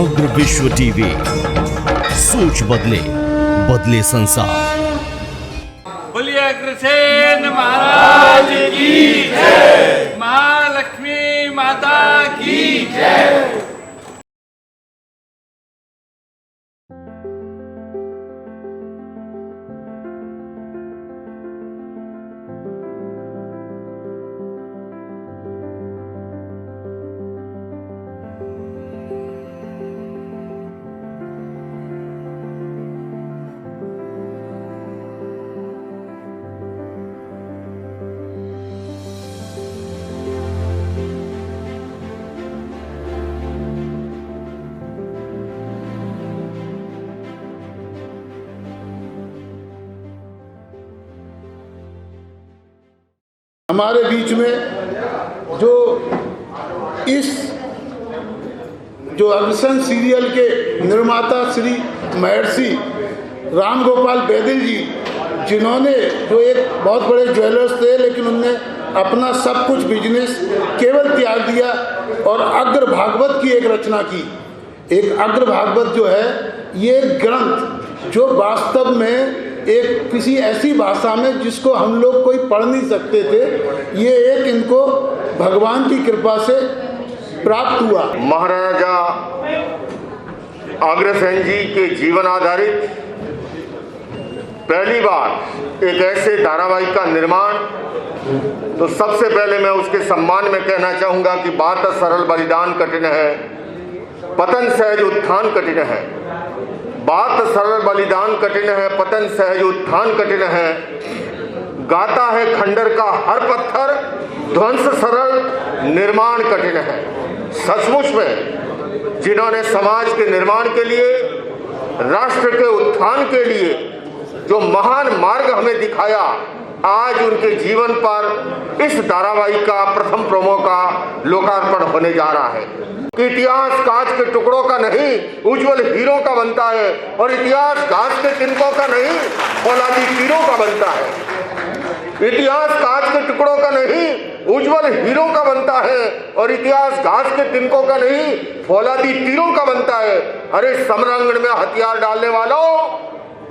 समग्र विश्व टीवी, सोच बदले, बदले संसार। बोलिए अग्रसेन महाराज की जय, महालक्ष्मी माता की जय। हमारे बीच में जो अग्रसेन सीरियल के निर्माता श्री महर्षि राम गोपाल बेदिल जी, जिन्होंने जो एक बहुत बड़े ज्वेलर्स थे, लेकिन उनने अपना सब कुछ बिजनेस केवल त्याग दिया और अग्र भागवत की एक रचना की। एक अग्र भागवत जो है, ये ग्रंथ जो वास्तव में एक किसी ऐसी भाषा में जिसको हम लोग कोई पढ़ नहीं सकते थे, ये एक इनको भगवान की कृपा से प्राप्त हुआ। महाराजा अग्रसेन जी के जीवन आधारित पहली बार एक ऐसे धारावाहिक का निर्माण, तो सबसे पहले मैं उसके सम्मान में कहना चाहूँगा कि बात सरल बलिदान कठिन है, पतन सहज उत्थान कठिन है। बात सरल बलिदान कठिन है, पतन सहज उत्थान कठिन है। गाता है खंडर का हर पत्थर, ध्वंस सरल निर्माण कठिन है। सचमुच में जिन्होंने समाज के निर्माण के लिए, राष्ट्र के उत्थान के लिए जो महान मार्ग हमें दिखाया, आज उनके जीवन पर इस धारावाहिक का प्रथम प्रोमो का लोकार्पण होने जा रहा है। इतिहास कांच के टुकड़ों का नहीं, उज्जवल हीरो का बनता है, और इतिहास घास के तिनकों का नहीं, फौलादी तीरों का बनता है। इतिहास कांच के टुकड़ों का नहीं, उज्जवल हीरो का बनता है, और इतिहास घास के तिनकों का नहीं, फौलादी तीरों का बनता है। अरे समरांगण में हथियार डालने वालों,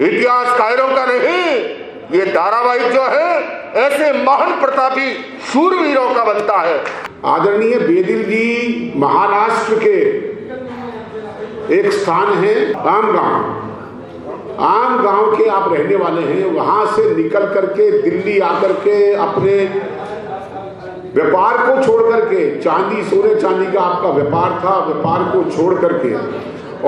इतिहास कायरों का नहीं, ये धारावाहिक जो है ऐसे महान प्रतापी शूरवीरों का बनता है। आदरणीय बेदिल जी महाराष्ट्र के एक स्थान है आम गांव के आप रहने वाले हैं। वहां से निकल करके दिल्ली आकर के अपने व्यापार को छोड़ करके, चांदी सोने चांदी का आपका व्यापार था, व्यापार को छोड़ करके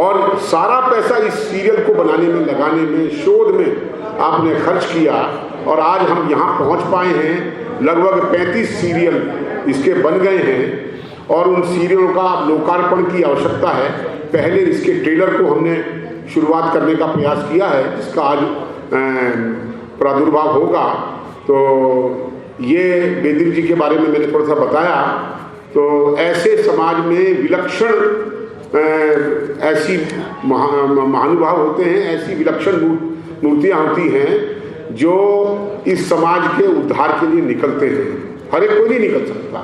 और सारा पैसा इस सीरियल को बनाने में, लगाने में, शोध में आपने खर्च किया, और आज हम यहाँ पहुँच पाए हैं। लगभग 35 सीरियल इसके बन गए हैं और उन सीरियलों का लोकार्पण की आवश्यकता है। पहले इसके ट्रेलर को हमने शुरुआत करने का प्रयास किया है, जिसका आज प्रादुर्भाव होगा। तो ये बेदिल जी के बारे में मैंने थोड़ा सा बताया। तो ऐसे समाज में विलक्षण ऐसी महानुभाव होते हैं, ऐसी विलक्षण मूर्तियाँ होती हैं जो इस समाज के उद्धार के लिए निकलते हैं। हर एक कोई नहीं निकल सकता,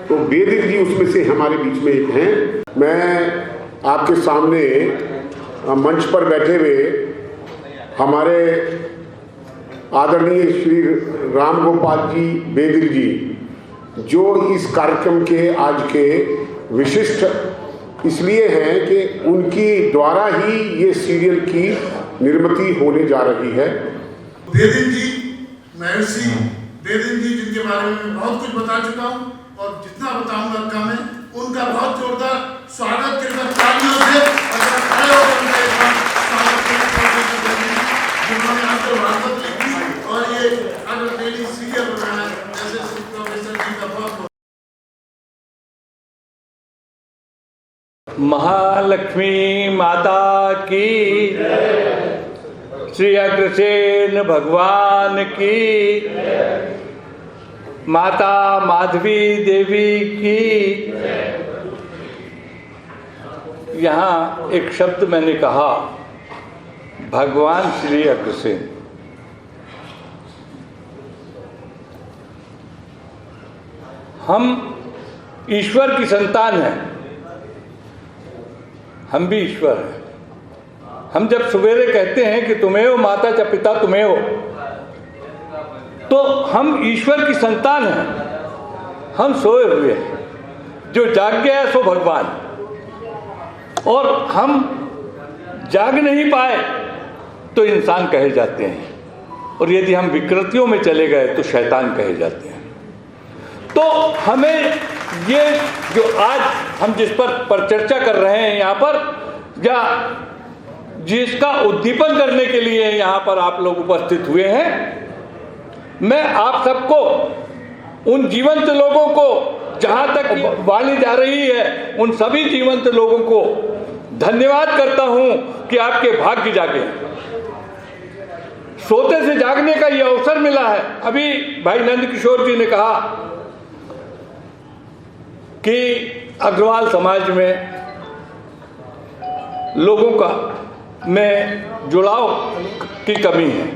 तो बेदिल जी उसमें से हमारे बीच में एक हैं। मैं आपके सामने मंच पर बैठे हुए हमारे आदरणीय श्री राम गोपाल जी बेदिल जी, जो इस कार्यक्रम के आज के विशिष्ट इसलिए हैं कि उनकी द्वारा ही ये सीरियल की निर्मित होने जा रही है। बेदिल जी, महर्षि बेदिल जी, जिनके बारे में मैं बहुत कुछ बता चुका हूँ और जितना बताऊंगा कम है। उनका बहुत जोरदार स्वागत कृपया तालियों से जिन्होंने आपको वार्ता लिखी और ये अगर डेली सीरियल बनाया, जैसे प्रोफेसर जी का बहुत महालक्ष्मी माता की, श्री अग्रसेन भगवान की, माता माधवी देवी की। यहाँ एक शब्द मैंने कहा, भगवान श्री अग्रसेन। हम ईश्वर की संतान हैं। हम भी ईश्वर हैं। हम जब सवेरे कहते हैं कि तुम्हें हो माता च पिता तुम्हें हो, तो हम ईश्वर की संतान हैं। हम सोए हुए हैं, जो जाग गया सो भगवान, और हम जाग नहीं पाए तो इंसान कहे जाते हैं, और यदि हम विकृतियों में चले गए तो शैतान कहे जाते हैं। तो हमें ये जो आज हम जिस पर चर्चा कर रहे हैं यहाँ पर, या जिसका उद्दीपन करने के लिए यहाँ पर आप लोग उपस्थित हुए हैं, मैं आप सबको, उन जीवंत लोगों को, जहाँ तक वाणी जा रही है, उन सभी जीवंत लोगों को धन्यवाद करता हूँ कि आपके भाग्य जागे। सोते से जागने का ये अवसर मिला है। अभी भाई नंद किशोर जी ने कहा कि अग्रवाल समाज में लोगों का में जुड़ाव की कमी है।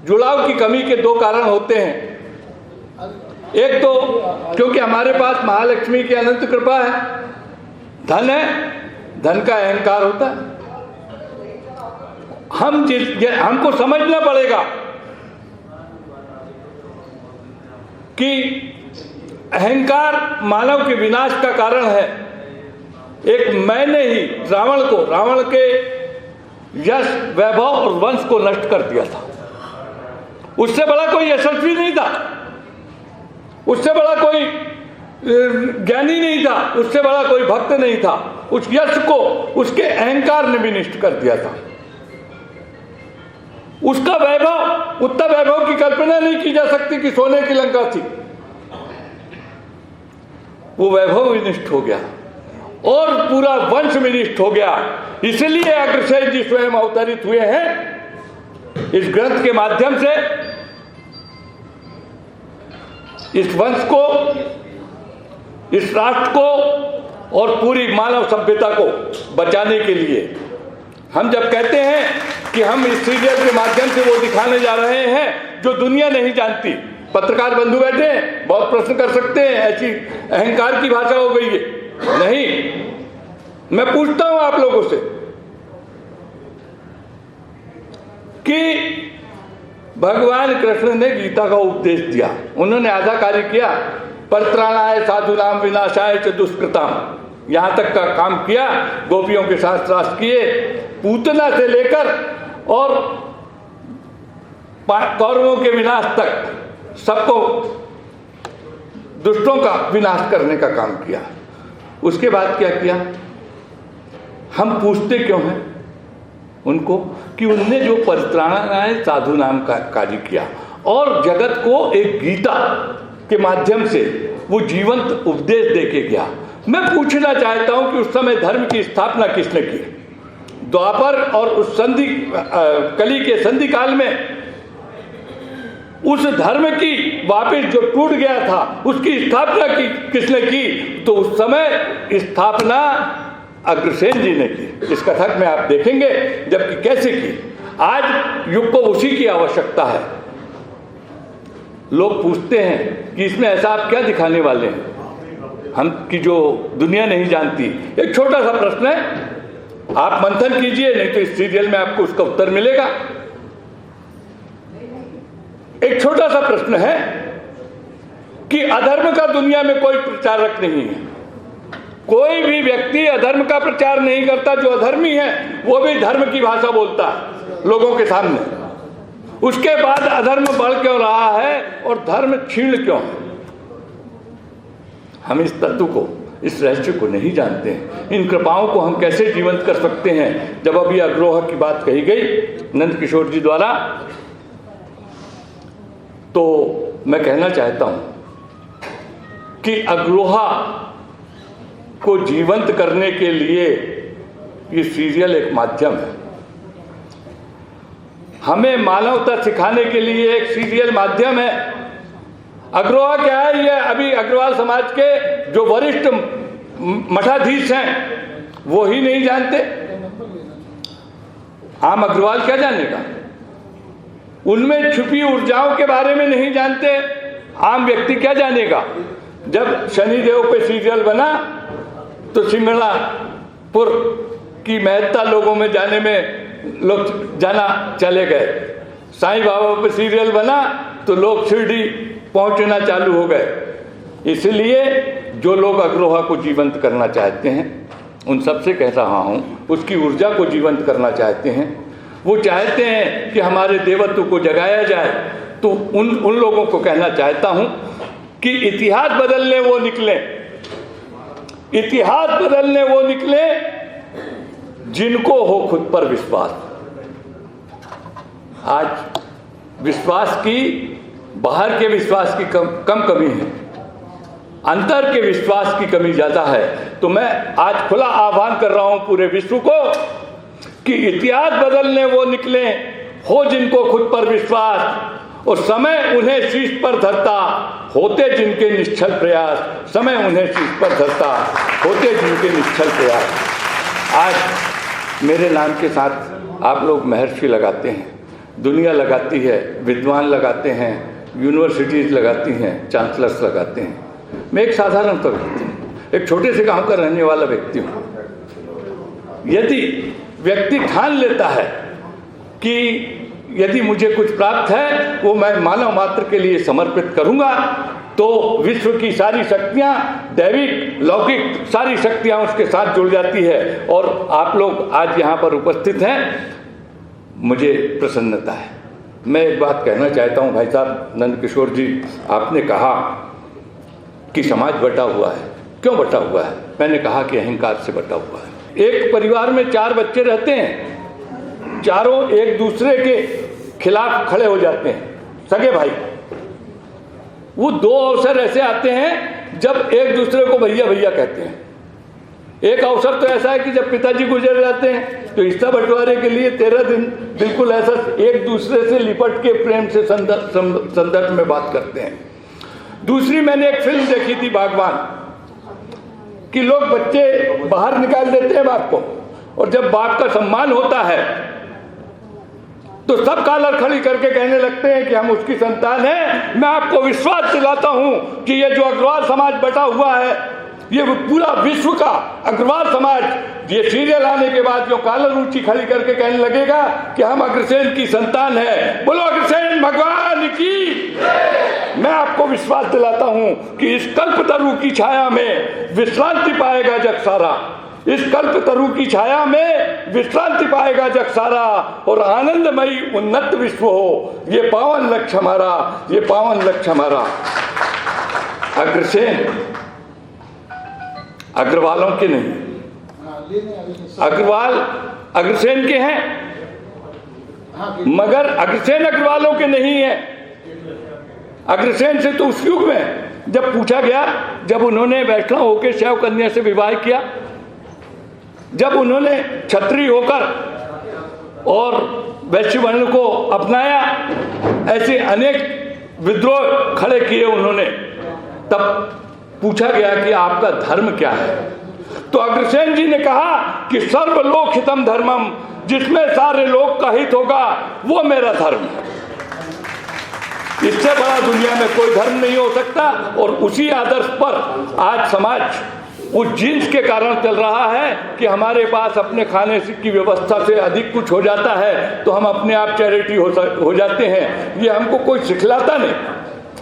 जुड़ाव की कमी के दो कारण होते हैं। एक तो क्योंकि हमारे पास महालक्ष्मी की अनंत कृपा है, धन है, धन का अहंकार होता है। हमको समझना पड़ेगा कि अहंकार मानव के विनाश का कारण है। एक मैंने ही रावण के यश, वैभव और वंश को नष्ट कर दिया था। उससे बड़ा कोई यशस्वी नहीं था, उससे बड़ा कोई ज्ञानी नहीं था, उससे बड़ा कोई भक्त नहीं था। उस यश को उसके अहंकार ने भी नष्ट कर दिया था। उसका वैभव, उतना वैभव की कल्पना नहीं की जा सकती कि सोने की लंका थी। वो वैभव भी नष्ट हो गया और पूरा वंश भी नष्ट हो गया। इसलिए अग्रसेन जी स्वयं अवतरित हुए हैं इस ग्रंथ के माध्यम से, इस वंश को, इस राष्ट्र को और पूरी मानव सभ्यता को बचाने के लिए। हम जब कहते हैं कि हम इस सीरियल के माध्यम से वो दिखाने जा रहे हैं जो दुनिया नहीं जानती। पत्रकार बंधु बैठे हैं, बहुत प्रश्न कर सकते हैं, ऐसी अहंकार की भाषा हो गई है। नहीं, मैं पूछता हूं आप लोगों से कि भगवान कृष्ण ने गीता का उपदेश दिया, उन्होंने आधा कार्य किया, परित्राणाय साधुनाम विनाशाय च दुष्कृताम, यहां तक का काम किया। गोपियों के साथ रास किए, पूतना से लेकर और कौरवों के विनाश तक सबको, दुष्टों का विनाश करने का काम किया। उसके बाद क्या किया? हम पूछते क्यों हैं उनको कि उनने जो परित्राणाय साधु नाम का कार्य किया और जगत को एक गीता के माध्यम से वो जीवंत उपदेश देके गया। मैं पूछना चाहता हूं कि उस समय धर्म की स्थापना किसने की? द्वापर और उस कली के संधि काल में उस धर्म की वापस जो टूट गया था उसकी स्थापना किसने की? तो उस समय स्थापना अग्रसेन जी ने की। इस कथक में आप देखेंगे जबकि कैसे की। आज युग को उसी की आवश्यकता है। लोग पूछते हैं कि इसमें ऐसा आप क्या दिखाने वाले हैं हम कि जो दुनिया नहीं जानती। एक छोटा सा प्रश्न है, आप मंथन कीजिए, नहीं तो इस सीरियल में आपको उसका उत्तर मिलेगा। एक छोटा सा प्रश्न है कि अधर्म का दुनिया में कोई प्रचारक नहीं है। कोई भी व्यक्ति अधर्म का प्रचार नहीं करता। जो अधर्मी है वो भी धर्म की भाषा बोलता है लोगों के सामने। उसके बाद अधर्म बढ़ क्यों रहा है और धर्म क्षीण क्यों है? हम इस तत्व को, इस रहस्य को नहीं जानते हैं। इन कृपाओं को हम कैसे जीवंत कर सकते हैं? जब अभी अग्रोह की बात कही गई नंद किशोर जी द्वारा, तो मैं कहना चाहता हूं कि अग्रोहा को जीवंत करने के लिए ये सीरियल एक माध्यम है। हमें मानवता सिखाने के लिए एक सीरियल माध्यम है। अग्रोहा क्या है? ये अभी अग्रवाल समाज के जो वरिष्ठ मठाधीश हैं वो ही नहीं जानते। आम अग्रवाल क्या जानेगा? उनमें छुपी ऊर्जाओं के बारे में नहीं जानते। आम व्यक्ति क्या जानेगा? जब शनिदेव पे सीरियल बना तो सिंगणापुर की महत्ता लोगों में जाने में लोग जाना चले गए। साईं बाबा पर सीरियल बना तो लोग शिरडी पहुंचना चालू हो गए। इसलिए जो लोग अग्रवाल को जीवंत करना चाहते हैं, उन सबसे कह रहा हूँ, उसकी ऊर्जा को जीवंत करना चाहते हैं, वो चाहते हैं कि हमारे देवत्व को जगाया जाए, तो उन लोगों को कहना चाहता हूँ कि इतिहास बदलने वो निकले, इतिहास बदलने वो निकले जिनको हो खुद पर विश्वास। आज विश्वास की, बाहर के विश्वास की कम कमी है, अंतर के विश्वास की कमी ज्यादा है। तो मैं आज खुला आह्वान कर रहा हूं पूरे विश्व को कि इतिहास बदलने वो निकले हो जिनको खुद पर विश्वास, और समय उन्हें शीश पर धरता होते जिनके निश्चल प्रयास, समय उन्हें शीश पर धरता होते जिनके निश्चल प्रयास। आज मेरे नाम के साथ आप लोग महर्षि लगाते हैं, दुनिया लगाती है, विद्वान लगाते हैं, यूनिवर्सिटीज लगाती हैं, चांसलर्स लगाते हैं। मैं एक साधारण सा व्यक्ति हूँ, एक छोटे से गांव का रहने वाला व्यक्ति हूँ। यदि व्यक्ति ठान लेता है कि यदि मुझे कुछ प्राप्त है वो मैं मानव मात्र के लिए समर्पित करूंगा, तो विश्व की सारी शक्तियां, दैविक लौकिक सारी शक्तियां उसके साथ जुड़ जाती है। और आप लोग आज यहाँ पर उपस्थित हैं, मुझे प्रसन्नता है। मैं एक बात कहना चाहता हूँ भाई साहब नंदकिशोर जी, आपने कहा कि समाज बटा हुआ है। क्यों बटा हुआ है? मैंने कहा कि अहंकार से बटा हुआ है। एक परिवार में 4 बच्चे रहते हैं, चारों एक दूसरे के खिलाफ खड़े हो जाते हैं, सगे भाई। वो 2 अवसर ऐसे आते हैं जब एक दूसरे को भैया भैया कहते हैं। एक अवसर तो ऐसा है कि जब पिताजी गुजर जाते हैं तो हिस्सा बंटवारे के लिए 13 दिन बिल्कुल ऐसा एक दूसरे से लिपट के प्रेम से संदर्भ में बात करते हैं। दूसरी, मैंने एक फिल्म देखी थी बागबान, कि लोग बच्चे बाहर निकाल देते हैं बाप को, और जब बाप का सम्मान होता है तो सब कॉलर खड़ी करके कहने लगते हैं कि हम उसकी संतान हैं। मैं आपको विश्वास दिलाता हूं कि ये जो अग्रवाल समाज बटा हुआ है, ये पूरा विश्व का अग्रवाल समाज, ये सीरियल आने के बाद जो कॉलर ऊंची खड़ी करके कहने लगेगा कि हम अग्रसेन की संतान है। बोलो अग्रसेन भगवान की। मैं आपको विश्वास दिलाता हूं कि इस कल्पतरु की छाया में विश्रांति पाएगा जग सारा, इस कल्पतरु की छाया में विश्रांति पाएगा जग सारा, और आनंदमयी उन्नत विश्व हो। ये पावन लक्ष्य हमारा, ये पावन लक्ष्य हमारा। अग्रसेन अग्रवालों के नहीं, अग्रवाल अग्रसेन के हैं, मगर अग्रसेन अग्रवालों के नहीं है। अग्रसेन से तो उस युग में जब पूछा गया, जब उन्होंने वैष्णव होकर शैव कन्या से विवाह किया, जब उन्होंने क्षत्रिय होकर और वैश्य वर्ण को अपनाया, ऐसे अनेक विद्रोह खड़े किए उन्होंने, तब पूछा गया कि आपका धर्म क्या है। तो अग्रसेन जी ने कहा कि सर्वलोक हितम धर्मम, जिसमें सारे लोग का हित होगा वो मेरा धर्म है। इससे बड़ा दुनिया में कोई धर्म नहीं हो सकता। और उसी आदर्श पर आज समाज उस जीन्स के कारण चल रहा है कि हमारे पास अपने खाने की व्यवस्था से अधिक कुछ हो जाता है तो हम अपने आप चैरिटी हो जाते हैं। ये हमको कोई सिखलाता नहीं,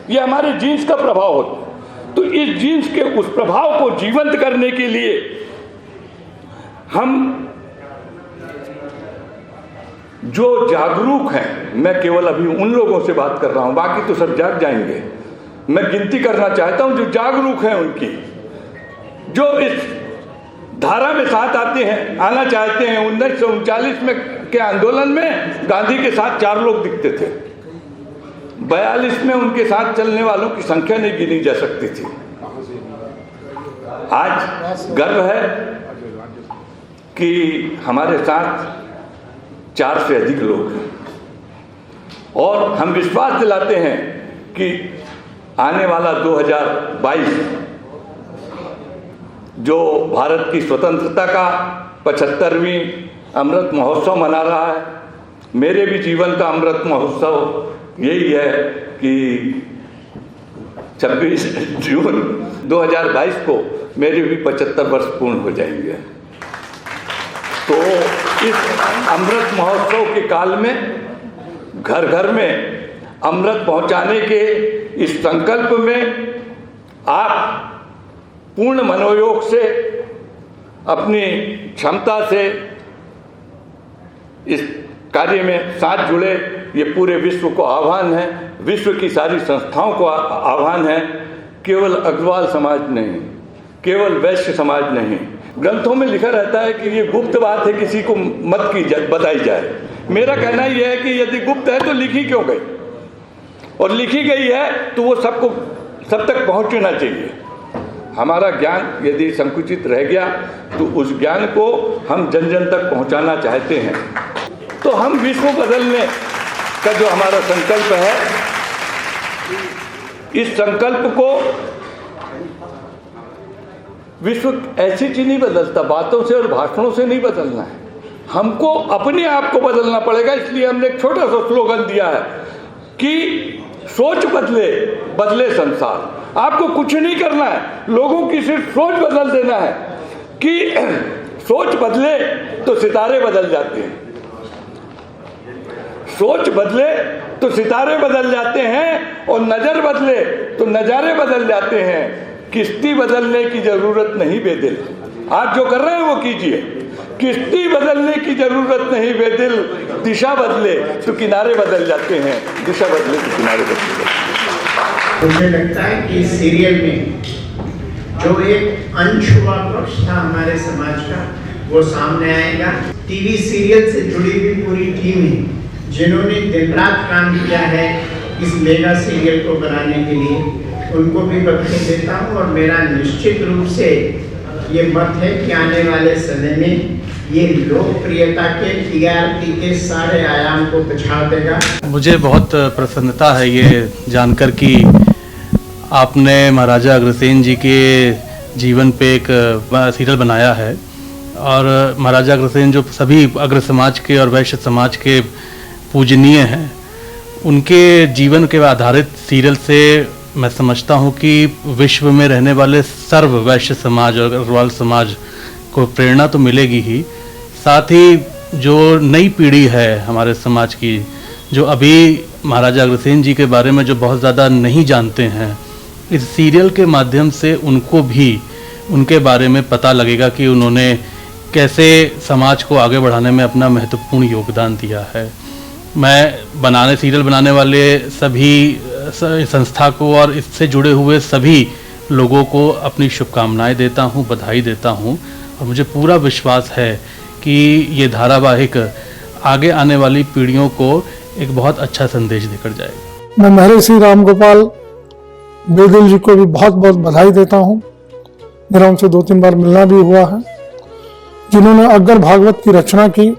ये हमारे जीन्स का प्रभाव होता है। तो इस जीन्स के उस प्रभाव को जीवंत करने के लिए हम जो जागरूक हैं, मैं केवल अभी उन लोगों से बात कर रहा हूं, बाकी तो सब जाग जाएंगे। मैं गिनती करना चाहता हूं जो जागरूक हैं उनकी, जो इस धारा में साथ आते हैं, आना चाहते हैं। 1939 में के आंदोलन में गांधी के साथ 4 लोग दिखते थे, 42 में उनके साथ चलने वालों की संख्या नहीं गिनी जा सकती थी। आज गर्व है कि हमारे साथ 4 से अधिक लोग हैं, और हम विश्वास दिलाते हैं कि आने वाला 2022 जो भारत की स्वतंत्रता का 75वीं अमृत महोत्सव मना रहा है, मेरे भी जीवन का अमृत महोत्सव यही है कि 26 जून 2022 को मेरे भी 75 वर्ष पूर्ण हो जाएंगे। तो इस अमृत महोत्सव के काल में घर घर में अमृत पहुंचाने के इस संकल्प में आप पूर्ण मनोयोग से, अपनी क्षमता से इस कार्य में साथ जुड़े। ये पूरे विश्व को आह्वान है, विश्व की सारी संस्थाओं को आह्वान है, केवल अग्रवाल समाज नहीं, केवल वैश्य समाज नहीं। ग्रंथों में लिखा रहता है कि ये गुप्त बात है, किसी को मत की बताई जाए। मेरा कहना यह है कि यदि गुप्त है तो लिखी क्यों गई, और लिखी गई है तो वो सब तक पहुंचना चाहिए। हमारा ज्ञान यदि संकुचित रह गया तो उस ज्ञान को हम जन जन तक पहुंचाना चाहते हैं। तो हम विश्व बदलने का जो हमारा संकल्प है, इस संकल्प को विश्व ऐसी चीज नहीं बदलता, बातों से और भाषणों से नहीं बदलना है, हमको अपने आप को बदलना पड़ेगा। इसलिए हमने एक छोटा सा स्लोगन दिया है कि सोच बदले, बदले संसार। आपको कुछ नहीं करना है, लोगों की सिर्फ सोच बदल देना है कि सोच बदले तो सितारे बदल जाते हैं, सोच बदले तो सितारे बदल जाते हैं, और नजर बदले तो नजारे बदल जाते हैं। किश्ती बदलने की जरूरत नहीं बेदिल, आप जो कर रहे हैं वो कीजिए। किश्ती बदलने की जरूरत नहीं बेदिल, दिशा बदले तो किनारे बदल जाते हैं, दिशा बदले तो किनारे बदल जाते हैं। मुझे लगता है कि इस सीरियल में जो एक अनछुआ पक्ष था हमारे समाज का, वो सामने आएगा। टीवी सीरियल से जुड़ी हुई पूरी टीम है जिन्होंने दिन रात काम किया है इस मेगा सीरियल को बनाने के लिए, उनको भी बधाई देता हूँ। और मेरा निश्चित रूप से ये मत है कि आने वाले समय में ये लोकप्रियता के टीआरपी के सारे आयाम को पछाड़ देगा। मुझे बहुत प्रसन्नता है ये जानकर कि आपने महाराजा अग्रसेन जी के जीवन पे एक सीरियल बनाया है, और महाराजा अग्रसेन जो सभी अग्र समाज के और वैश्य समाज के पूजनीय हैं, उनके जीवन के आधारित सीरियल से मैं समझता हूँ कि विश्व में रहने वाले सर्व वैश्य समाज और अग्रवाल समाज को प्रेरणा तो मिलेगी ही, साथ ही जो नई पीढ़ी है हमारे समाज की, जो अभी महाराजा अग्रसेन जी के बारे में जो बहुत ज़्यादा नहीं जानते हैं, इस सीरियल के माध्यम से उनको भी उनके बारे में पता लगेगा कि उन्होंने कैसे समाज को आगे बढ़ाने में अपना महत्वपूर्ण योगदान दिया है। मैं सीरियल बनाने वाले सभी संस्था को और इससे जुड़े हुए सभी लोगों को अपनी शुभकामनाएं देता हूं, बधाई देता हूं, और मुझे पूरा विश्वास है कि ये धारावाहिक आगे आने वाली पीढ़ियों को एक बहुत अच्छा संदेश देकर जाएगा। मैं महर्षि राम गोपाल बेदिल जी को भी बहुत बहुत बधाई देता हूं। मेरा उनसे 2-3 बार मिलना भी हुआ है, जिन्होंने अग्गर भागवत की रचना की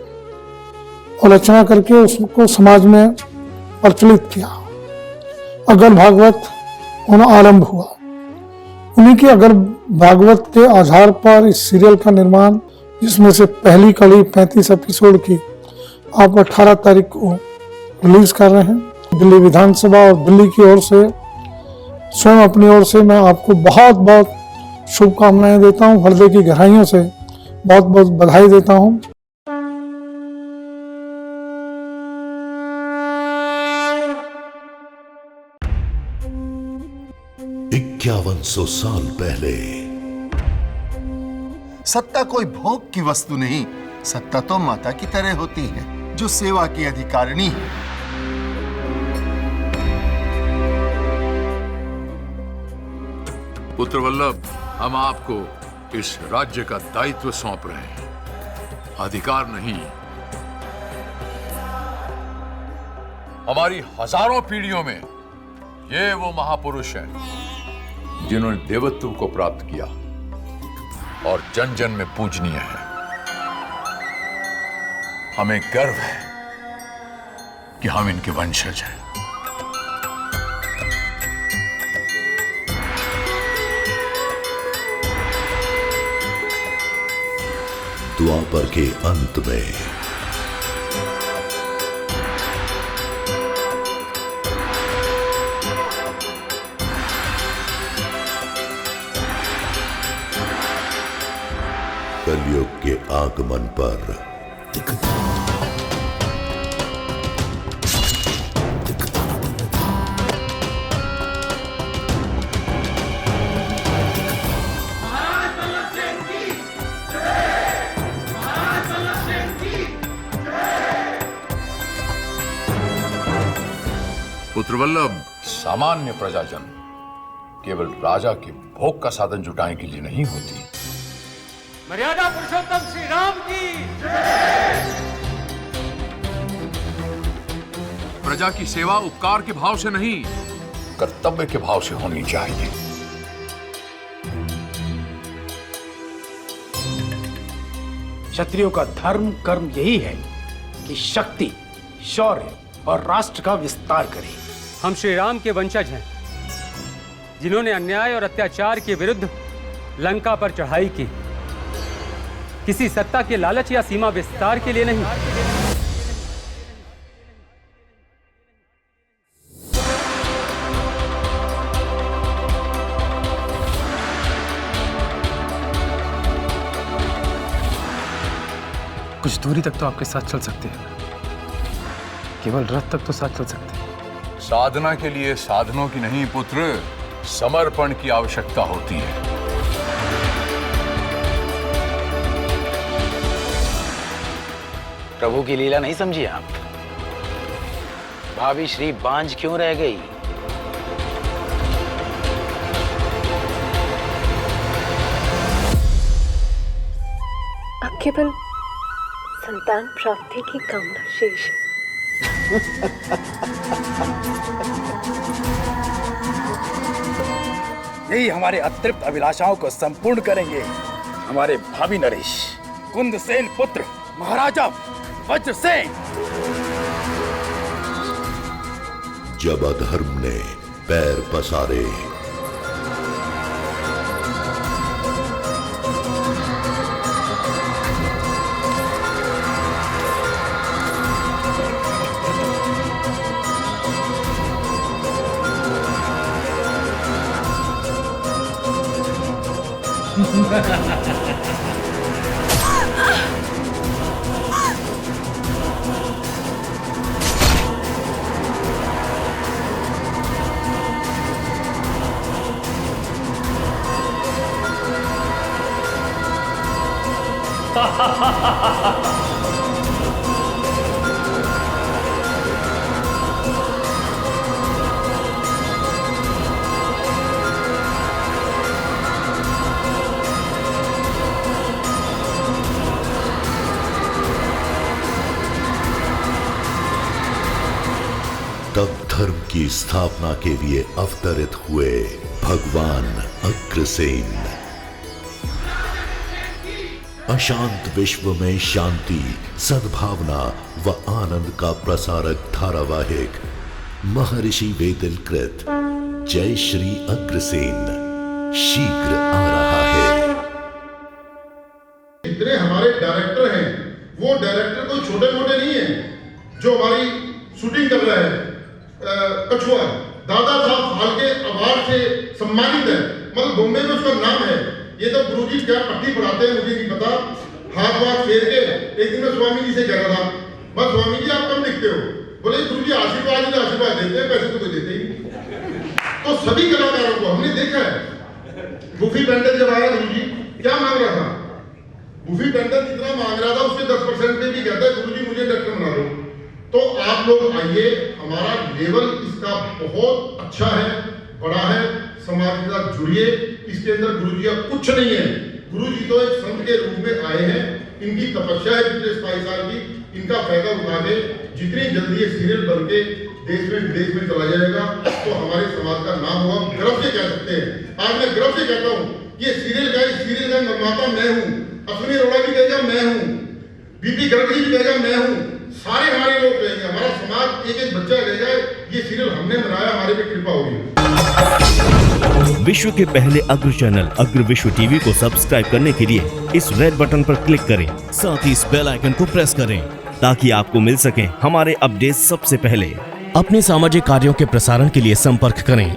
और रचना करके उसको समाज में प्रचलित किया। अग्गर भागवत होना आरंभ हुआ, उन्हीं की अग्गर भागवत के आधार पर इस सीरियल का निर्माण, जिसमें से पहली कड़ी 35 एपिसोड की आप 18 तारीख को रिलीज कर रहे हैं। दिल्ली विधानसभा और दिल्ली की ओर से, स्वयं अपनी ओर से मैं आपको बहुत बहुत शुभकामनाएं देता हूं, हृदय की गहराइयों से बहुत बहुत बधाई देता हूं। 5100 साल पहले। सत्ता कोई भोग की वस्तु नहीं, सत्ता तो माता की तरह होती है जो सेवा की अधिकारिणी है। पुत्र वल्लभ, हम आपको इस राज्य का दायित्व सौंप रहे हैं, अधिकार नहीं। हमारी हजारों पीढ़ियों में ये वो महापुरुष हैं जिन्होंने देवत्व को प्राप्त किया और जन जन में पूजनीय है। हमें गर्व है कि हम इनके वंशज हैं। द्वापर के अंत में कलयुग के आगमन पर। पुत्र वल्लभ, सामान्य प्रजाजन केवल राजा के भोग का साधन जुटाने के लिए नहीं होती। मर्यादा पुरुषोत्तम श्री राम की प्रजा की सेवा उपकार के भाव से नहीं, कर्तव्य के भाव से होनी चाहिए। क्षत्रियों का धर्म कर्म यही है कि शक्ति, शौर्य और राष्ट्र का विस्तार करें। हम श्री राम के वंशज हैं, जिन्होंने अन्याय और अत्याचार के विरुद्ध लंका पर चढ़ाई की, किसी सत्ता के लालच या सीमा विस्तार के लिए नहीं। कुछ दूरी तक तो आपके साथ चल सकते हैं, केवल रथ तक तो साथ चल सकते हैं। साधना के लिए साधनों की नहीं पुत्र, समर्पण की आवश्यकता होती है। प्रभु की लीला नहीं समझी आप? भाभी श्री बांझ क्यों रह गई? अब केवल संतान प्राप्ति की कामना शेष है। यही हमारे अतृप्त अभिलाषाओं को संपूर्ण करेंगे। हमारे भावी नरेश, कुंदसेन पुत्र महाराजा वज्रसेन। जब अधर्म ने पैर पसारे, तब धर्म की स्थापना के लिए अवतरित हुए भगवान अग्रसेन। अशांत विश्व में शांति, सद्भावना व आनंद का प्रसारक धारावाहिक महर्षि वेदिलकृत जय श्री अग्रसेन शीघ्र आ रहा है। जितने हमारे डायरेक्टर हैं, वो डायरेक्टर कोई छोटे मोटे नहीं है। जो हमारी शूटिंग कर रहा है कछुआ, दादा साहब फाल्के अवार्ड से सम्मानित है, मतलब बॉम्बे में उसका नाम है। ये तो गुरुजी क्या पट्टी पढ़ाते हैं मुझे नहीं पता। हाथ फेर के एक दिन मैं स्वामी जी से कह रहा था, बस स्वामी जी आप कम दिखते हो। बोले गुरुजी आशीर्वाद देते हैं, पैसे तो कोई देते ही नहीं। तो सभी कलाकारों को हमने देखा है। बूफी पेंडल जब आया गुरुजी क्या मांग रहा था, बूफी पेंडल जितना मांग रहा था उसके 10% पे भी कहता है गुरुजी मुझे डॉक्टर बना दो। तो आप लोग आइए, हमारा लेवल इसका बहुत अच्छा है, बड़ा है, समाज के साथ जुड़िए। इसके अंदर गुरुजी अब कुछ नहीं है। गुरुजी तो एक संत के रूप में आए हैं, इनकी तपस्या है पिछले 27 साल की, इनका फायदा उठा के जितनी जल्दी ये सीरियल बन के देश में विदेश में चला जाएगा तो हमारे समाज का नाम होगा। गर्व से कह सकते हैं, आज मैं गर्व से कहता हूँ ये सीरियल का निर्माता मैं हूँ, अश्विनी अरोड़ा भी कहेगा मैं हूँ, बीपी गर्ग जी भी कहेगा मैं हूँ, सारे हमारे लोग कहेंगे, हमारा समाज एक एक बच्चा कहेगा ये सीरियल हमने बनाया, हमारे पे कृपा होगी। विश्व के पहले अग्र चैनल अग्र विश्व टीवी को सब्सक्राइब करने के लिए इस रेड बटन पर क्लिक करें, साथ ही इस बेल आइकन को प्रेस करें ताकि आपको मिल सके हमारे अपडेट सबसे पहले। अपने सामाजिक कार्यों के प्रसारण के लिए संपर्क करें